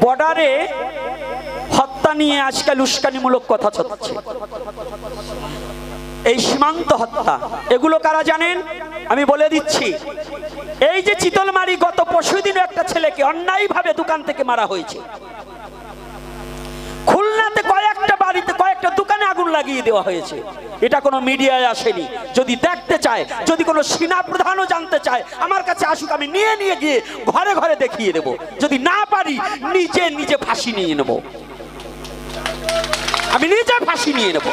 বর্ডারে হত্যা নিয়ে আজকাল উস্কানিমূলক কথা চলছে, এই সীমান্ত হত্যা, এগুলো কারা জানেন? আমি বলে দিচ্ছি। এই যে চিতলমারি, গত পরশুদিন একটা ছেলেকে অন্যায়ভাবে দোকান থেকে মারা হয়েছে। খুলনাতে কয়েকটা বাড়িতে, কয়েকটা দোকানে আগুন লাগিয়ে দেওয়া হয়েছে। এটা কোনো মিডিয়ায় আসেনি। যদি দেখতে চায়, যদি কোনো সেনা প্রধানও জানতে চায়, আমার কাছে আসুক, আমি নিয়ে নিয়ে গিয়ে ঘরে ঘরে দেখিয়ে দেব। যদি না পারি, নিজে নিজে ফাঁসি নিয়ে নেব, আমি নিজে ফাঁসি নিয়ে নেব।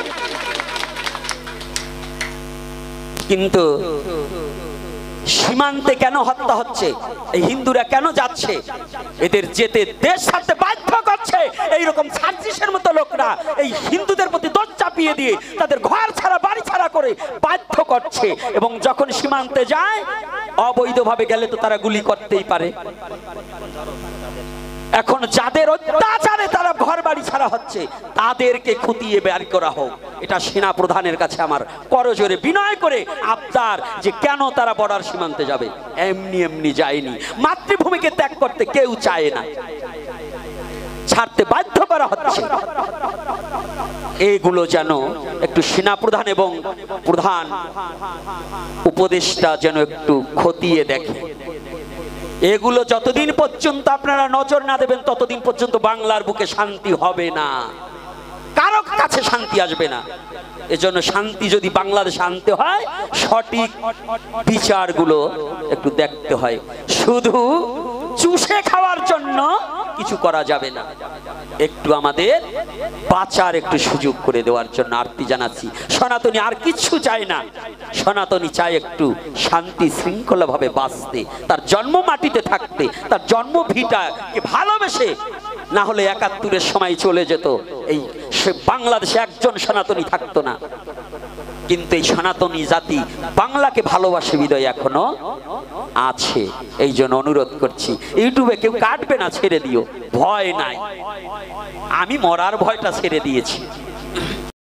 কিন্তু সীমান্তে কেন হত্যা হচ্ছে? এই হিন্দুরা কেন যাচ্ছে? এদের যেতে দেশ ছাড়তে বাধ্য করছে এইরকম সার্জিসের মতো লোকরা, এই হিন্দুদের প্রতি দোষ চাপিয়ে দিয়ে তাদের ঘর ছাড়া বাড়ি ছাড়া করে বাধ্য করছে। এবং যখন সীমান্তে যায়, অবৈধভাবে গেলে তো তারা গুলি করতেই পারে। এখন যাদের অত্যাচারে তারা ঘর বাড়ি ছাড়া হচ্ছে, তাদেরকে খুঁটিয়ে বের করা হোক। এটা সেনা প্রধানের কাছে আমার করজোরে বিনয় করে আবদার, যে কেন তারা বর্ডার সীমান্তে যাবে? এমনি এমনি যায়নি। মাতৃভূমিকে ত্যাগ করতে কেউ চায় না, ছাড়তে বাধ্য করা হচ্ছে। এগুলো যেন একটু সেনা প্রধান এবং প্রধান উপদেষ্টা যেন একটু খতিয়ে দেখে। এগুলো যতদিন পর্যন্ত আপনারা নজর না দেবেন, ততদিন পর্যন্ত বাংলার বুকে শান্তি হবে না, কারো কাছে শান্তি আসবে না। এজন্য শান্তি যদি বাংলাদেশে আনতে হয়, সঠিক বিচারগুলো একটু দেখতে হয়। শুধু চুষে খাওয়ার জন্য কিছু করা যাবে না। একটু আমাদের বাঁচার একটু সুযোগ করে দেওয়ার জন্য আরতি জানাচ্ছি। সনাতনী আর কিছু চায় না, সনাতনী চায় একটু শান্তি শৃঙ্খলা ভাবে বাঁচতে, তার জন্ম মাটিতে থাকতে, তার জন্ম ভিটাকে ভালোবেসে। না হলে ৭১-এর সময় চলে যেত, এই বাংলাদেশে একজন সনাতনী থাকতো না। কিন্তু এই সনাতনী জাতি বাংলাকে ভালোবাসে বিদয় এখনো আছে। এই জন্য অনুরোধ করছি, ইউটিউবে কেউ কাটবে না, ছেড়ে দিও, ভয় নাই। আমি মরার ভয়টা ছেড়ে দিয়েছি।